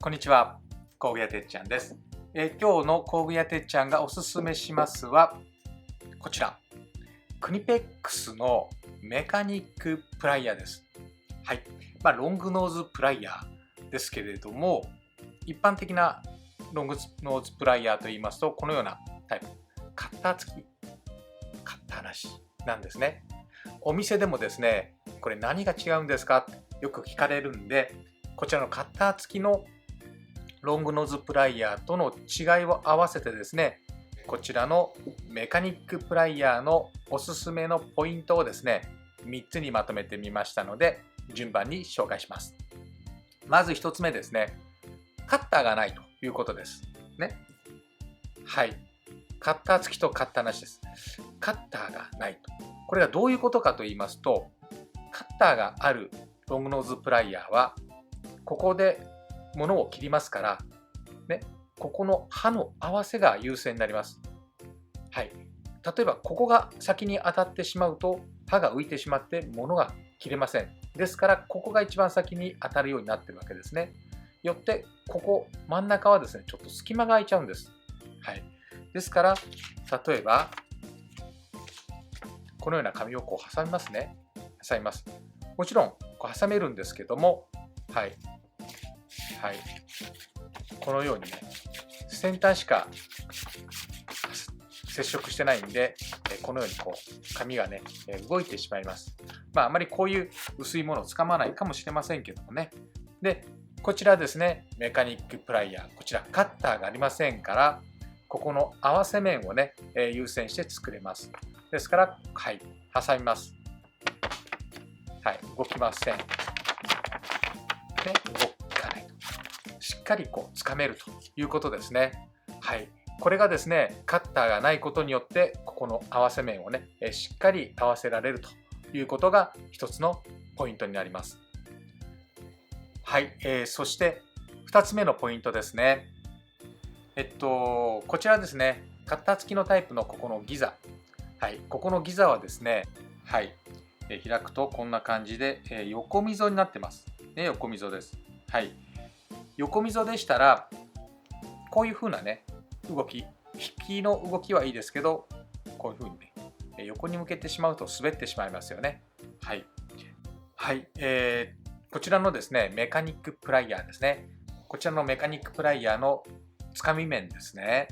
こんにちは、工具屋てっちゃんです。今日の工具屋てっちゃんがおすすめしますはこちら、クニペックスのメカニックプライヤーです。はい、ロングノーズプライヤーですけれども、一般的なロングノーズプライヤーといいますと、このようなタイプ、カッター付き、カッターなしなんですね。お店でもですね、これ何が違うんですかってよく聞かれるんで、こちらのカッター付きのロングノーズプライヤーとの違いを合わせてですね、こちらのメカニックプライヤーのおすすめのポイントをですね、3つにまとめてみましたので、順番に紹介します。まず1つ目ですね、カッターがないということです。ね。はい。カッター付きとカッターなしです。カッターがないと。これがどういうことかと言いますと、カッターがあるロングノーズプライヤーは、ここで物を切りますから、ね、ここの刃の合わせが優先になります。はい。例えば、ここが先に当たってしまうと、刃が浮いてしまって物が切れません。ですから、ここが一番先に当たるようになっているわけですね。よって、ここ、真ん中はですね、ちょっと隙間が空いちゃうんです。はい。ですから、例えば、このような紙をこう挟みますね。挟みます。もちろん、こう挟めるんですけども、はい。はい。このようにね、先端しか接触してないんで、このようにこう紙がね、動いてしまいます。あまりこういう薄いものをつかまないかもしれませんけどもね。で、こちらですね、メカニックプライヤー、こちらカッターがありませんから、ここの合わせ面をね、優先して作れます。ですから、はい、挟みます。はい、動きません。ね、動かないと。しっかりこう掴めるということですね。はい。これがですね、カッターがないことによって、ここの合わせ面をね、しっかり合わせられるということが一つのポイントになります。はい。そして2つ目のポイントですね。こちらですね、カッター付きのタイプのここのギザ。はい。ここのギザはですね、はい。開くとこんな感じで、横溝になってます。横溝です。はい。横溝でしたら、こういう風なね、動き、引きの動きはいいですけど、こういう風にね、横に向けてしまうと滑ってしまいますよね。はい。はい。こちらのですね、メカニックプライヤーですね。こちらのメカニックプライヤーのつかみ面ですね。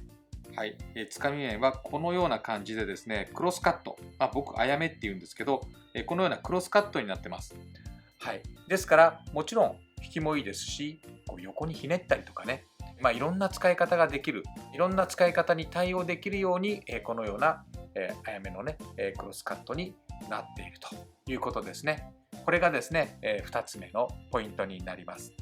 はい。つかみ面はこのような感じでですね、クロスカット。僕、あやめって言うんですけど、このようなクロスカットになってます。はい。ですから、もちろん引きもいいですし、こう横にひねったりとかね、いろんな使い方ができる、いろんな使い方に対応できるように、このような、あやめのね、クロスカットになっているということですね。これがですね、2つ目のポイントになります。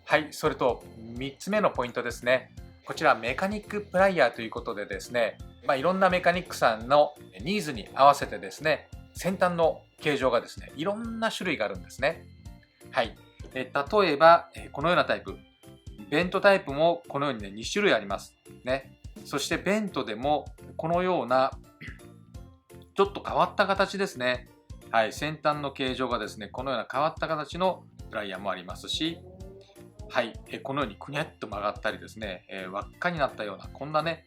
はい、それと3つ目のポイントですね。こちらメカニックプライヤーということでですね、いろんなメカニックさんのニーズに合わせてですね、先端の形状がですね、いろんな種類があるんですね。はい。例えば、このようなタイプ。ベントタイプもこのようにね、2種類あります。ね。そしてベントでもこのようなちょっと変わった形ですね。はい。先端の形状がですね、このような変わった形のプライヤーもありますし、はい。このようにくにゃっと曲がったりですね、輪っかになったようなこんなね、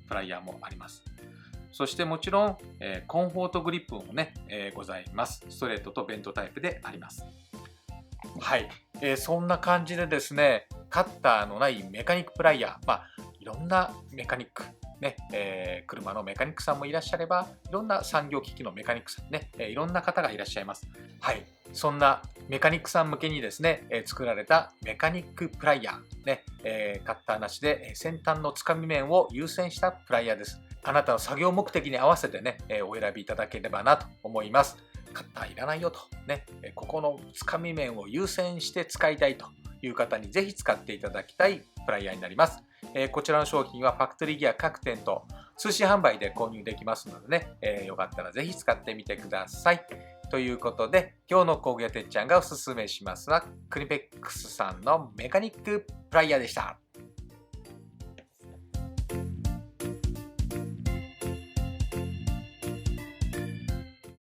プライヤーもあります。そしてもちろん、コンフォートグリップもね、ございます。ストレートとベントタイプであります。はい。そんな感じでですね、カッターのないメカニックプライヤー、いろんなメカニック、ね、車のメカニックさんもいらっしゃれば、いろんな産業機器のメカニックさんね、いろんな方がいらっしゃいます。はい。そんなメカニックさん向けにですね、作られたメカニックプライヤー、ね、カッターなしで先端のつかみ面を優先したプライヤーです。あなたの作業目的に合わせてね、お選びいただければなと思います。カッターいらないよとね、ここのつかみ面を優先して使いたいという方にぜひ使っていただきたいプライヤーになります。こちらの商品はファクトリーギア各店と通信販売で購入できますのでね、よかったらぜひ使ってみてください。ということで、今日の工具屋てっちゃんがおすすめしますは、クニペックスさんのメカニックプライヤーでした。